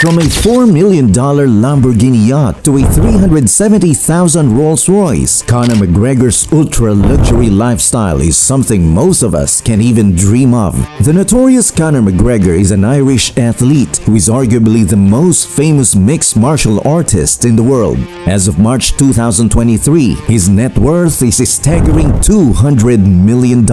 From a $4 million Lamborghini yacht to a $370,000 Rolls-Royce, Conor McGregor's ultra-luxury lifestyle is something most of us can't even dream of. The notorious Conor McGregor is an Irish athlete who is arguably the most famous mixed martial artist in the world. As of March 2023, his net worth is a staggering $200 million.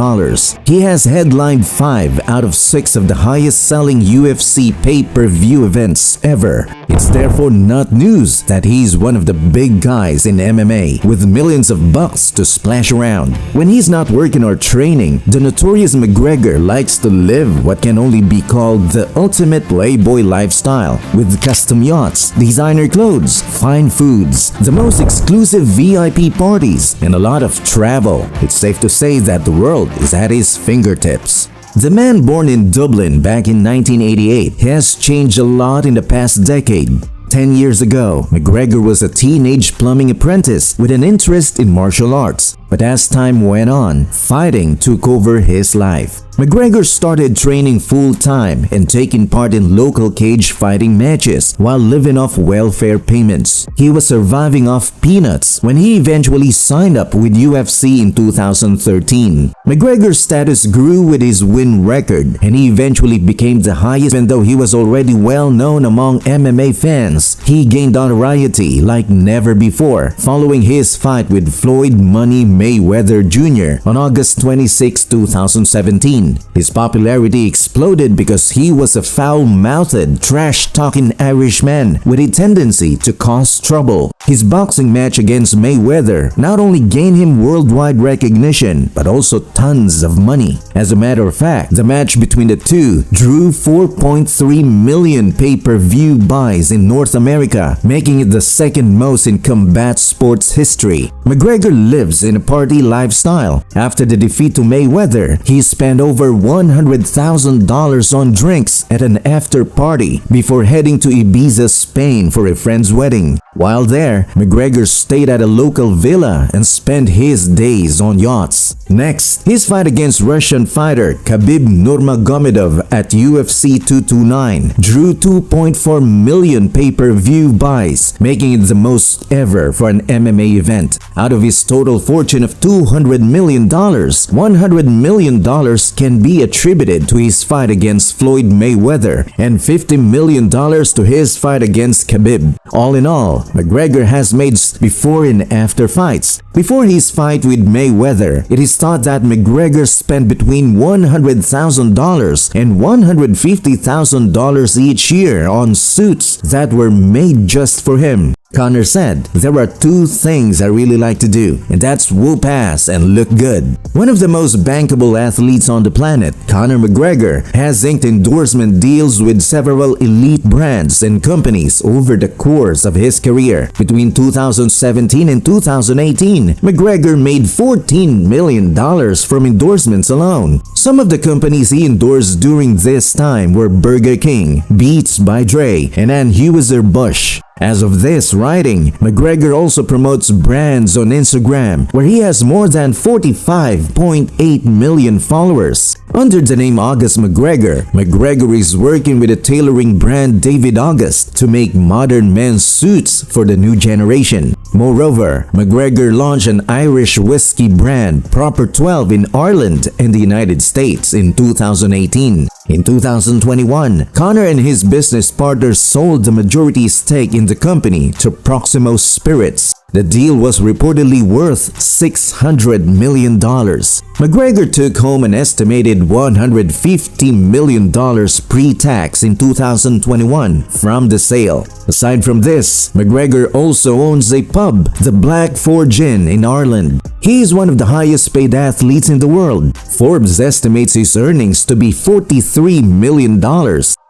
He has headlined 5 out of 6 of the highest-selling UFC pay-per-view events ever. It's therefore not news that he's one of the big guys in MMA with millions of bucks to splash around. When he's not working or training, the notorious McGregor likes to live what can only be called the ultimate Playboy lifestyle, with custom yachts, designer clothes, fine foods, the most exclusive VIP parties, and a lot of travel. It's safe to say that the world is at his fingertips. The man born in Dublin back in 1988 has changed a lot in the past decade. 10 years ago, McGregor was a teenage plumbing apprentice with an interest in martial arts. But as time went on, fighting took over his life. McGregor started training full-time and taking part in local cage fighting matches while living off welfare payments. He was surviving off peanuts when he eventually signed up with UFC in 2013. McGregor's status grew with his win record, and he eventually became the highest. Even though he was already well known among MMA fans, he gained notoriety like never before following his fight with Floyd "Money" Mayweather Jr. on August 26, 2017. His popularity exploded because he was a foul-mouthed, trash-talking Irishman with a tendency to cause trouble. His boxing match against Mayweather not only gained him worldwide recognition, but also tons of money. As a matter of fact, the match between the two drew 4.3 million pay-per-view buys in North America, making it the second most in combat sports history. McGregor lives in a party lifestyle. After the defeat to Mayweather, he spent over $100,000 on drinks at an after-party before heading to Ibiza, Spain for a friend's wedding. While there, McGregor stayed at a local villa and spent his days on yachts. Next, his fight against Russian fighter Khabib Nurmagomedov at UFC 229 drew 2.4 million pay-per-view buys, making it the most ever for an MMA event. Out of his total fortune of $200 million, $100 million can be attributed to his fight against Floyd Mayweather and $50 million to his fight against Khabib. All in all, McGregor has made before and after fights. Before his fight with Mayweather, it is thought that McGregor spent between $100,000 and $150,000 each year on suits that were made just for him. Conor said, "There are 2 things I really like to do, and that's whoop ass and look good." One of the most bankable athletes on the planet, Conor McGregor has inked endorsement deals with several elite brands and companies over the course of his career. Between 2017 and 2018, McGregor made $14 million from endorsements alone. Some of the companies he endorsed during this time were Burger King, Beats by Dre, and Anheuser-Busch. As of this writing, McGregor also promotes brands on Instagram, where he has more than 45.8 million followers. Under the name August McGregor, McGregor is working with the tailoring brand David August to make modern men's suits for the new generation. Moreover, McGregor launched an Irish whiskey brand, Proper 12, in Ireland and the United States in 2018. In 2021, Conor and his business partners sold the majority stake in the company to Proximo Spirits. The deal was reportedly worth $600 million. McGregor took home an estimated $150 million pre-tax in 2021 from the sale. Aside from this, McGregor also owns a pub, the Black Forge Inn in Ireland. He is one of the highest paid athletes in the world. Forbes estimates his earnings to be $43 million.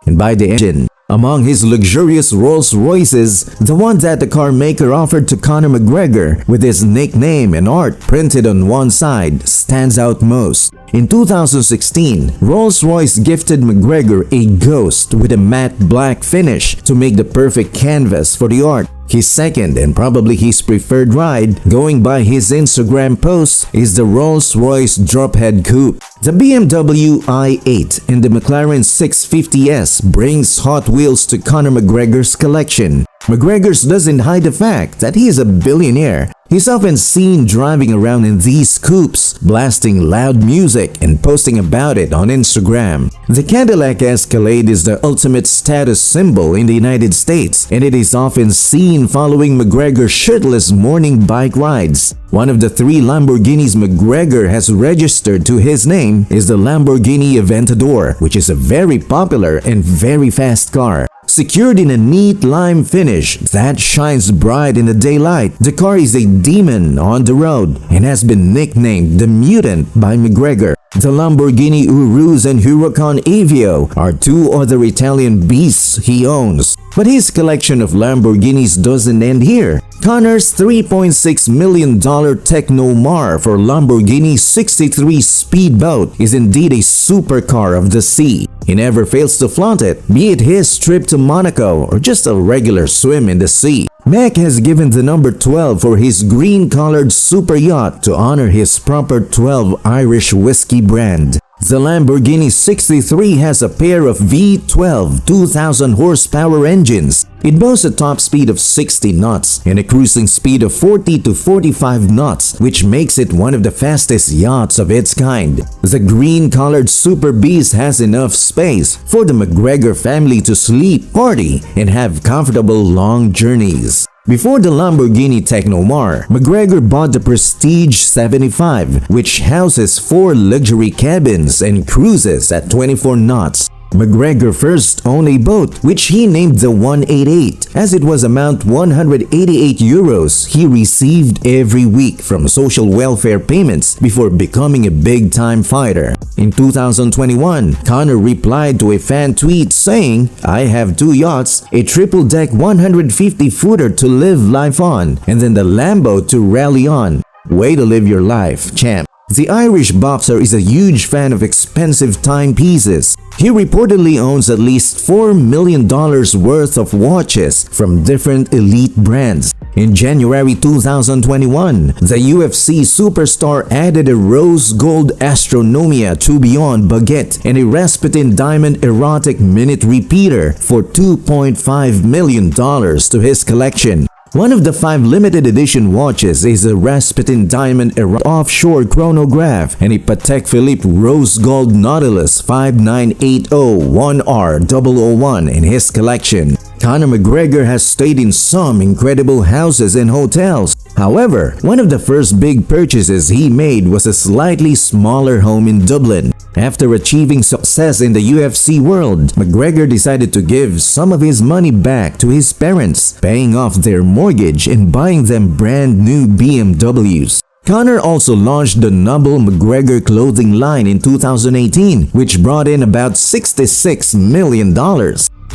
And by the end, among his luxurious Rolls-Royces, the one that the car maker offered to Conor McGregor with his nickname and art printed on one side stands out most. In 2016, Rolls-Royce gifted McGregor a Ghost with a matte black finish to make the perfect canvas for the art. His second and probably his preferred ride, going by his Instagram posts, is the Rolls-Royce Drophead Coupe. The BMW i8 and the McLaren 650S brings Hot Wheels to Conor McGregor's collection. McGregor doesn't hide the fact that he is a billionaire. He's often seen driving around in these coupes, blasting loud music and posting about it on Instagram. The Cadillac Escalade is the ultimate status symbol in the United States, and it is often seen following McGregor's shirtless morning bike rides. One of the 3 Lamborghinis McGregor has registered to his name is the Lamborghini Aventador, which is a very popular and very fast car. Secured in a neat lime finish that shines bright in the daylight, the car is a demon on the road and has been nicknamed the Mutant by McGregor. The Lamborghini Urus and Huracan Aveo are 2 other Italian beasts he owns. But his collection of Lamborghinis doesn't end here. Conor's $3.6 million Technomar for Lamborghini 63 Speedboat is indeed a supercar of the sea. He never fails to flaunt it, be it his trip to Monaco or just a regular swim in the sea. Mac has given the number 12 for his green-colored super yacht to honor his proper 12 Irish whiskey brand. The Lamborghini 63 has a pair of V12 2,000 horsepower engines. It boasts a top speed of 60 knots and a cruising speed of 40 to 45 knots, which makes it one of the fastest yachts of its kind. The green-colored Super Beast has enough space for the McGregor family to sleep, party, and have comfortable long journeys. Before the Lamborghini Technomar, McGregor bought the Prestige 75, which houses 4 luxury cabins and cruises at 24 knots. McGregor first owned a boat which he named the 188, as it was amount 188 euros he received every week from social welfare payments before becoming a big-time fighter. In 2021, Conor replied to a fan tweet saying, "I have 2 yachts, a triple-deck 150-footer to live life on, and then the Lambo to rally on. Way to live your life, champ." The Irish boxer is a huge fan of expensive timepieces. He reportedly owns at least $4 million worth of watches from different elite brands. In January 2021, the UFC superstar added a rose gold Astronomia Tourbillon baguette and a Rasputin diamond erotic minute repeater for $2.5 million to his collection. One of the 5 limited edition watches is a Rasputin Diamond offshore chronograph and a Patek Philippe Rose Gold Nautilus 59801R001 in his collection. Conor McGregor has stayed in some incredible houses and hotels. However, one of the first big purchases he made was a slightly smaller home in Dublin. After achieving success in the UFC world, McGregor decided to give some of his money back to his parents, paying off their mortgage and buying them brand new BMWs. Conor also launched the Noble McGregor clothing line in 2018, which brought in about $66 million.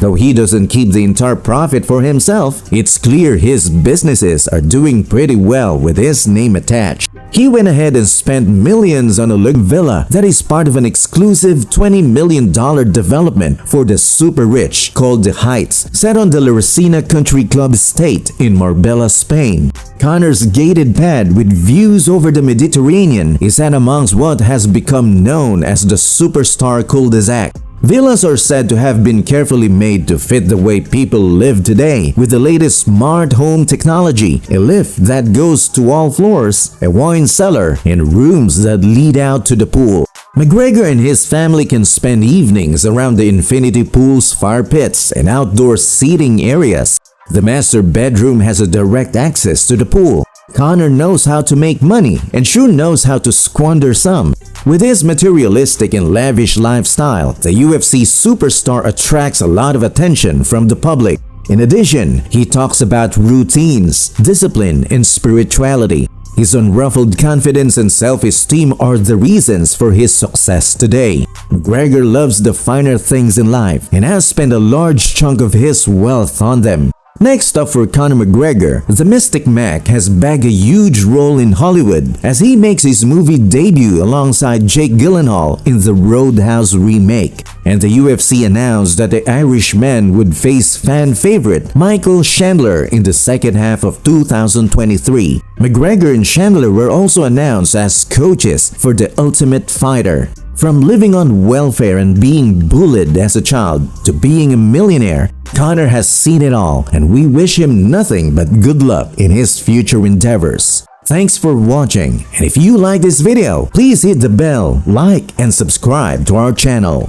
Though he doesn't keep the entire profit for himself, it's clear his businesses are doing pretty well with his name attached. He went ahead and spent millions on a luxury villa that is part of an exclusive $20 million development for the super rich called The Heights, set on the La Resina Country Club estate in Marbella, Spain. Conor's gated pad with views over the Mediterranean is at amongst what has become known as the Superstar Cul-de-sac. Villas are said to have been carefully made to fit the way people live today, with the latest smart home technology, a lift that goes to all floors, a wine cellar, and rooms that lead out to the pool. McGregor and his family can spend evenings around the infinity pool's fire pits and outdoor seating areas. The master bedroom has a direct access to the pool. Conor knows how to make money and sure knows how to squander some. With his materialistic and lavish lifestyle, the UFC superstar attracts a lot of attention from the public. In addition, he talks about routines, discipline, and spirituality. His unruffled confidence and self-esteem are the reasons for his success today. McGregor loves the finer things in life and has spent a large chunk of his wealth on them. Next up for Conor McGregor, the Mystic Mac has bagged a huge role in Hollywood as he makes his movie debut alongside Jake Gyllenhaal in the Roadhouse remake. And the UFC announced that the Irishman would face fan favorite Michael Chandler in the second half of 2023. McGregor and Chandler were also announced as coaches for The Ultimate Fighter. From living on welfare and being bullied as a child to being a millionaire, Conor has seen it all, and we wish him nothing but good luck in his future endeavors. Thanks for watching, and if you like this video, please hit the bell, like, and subscribe to our channel.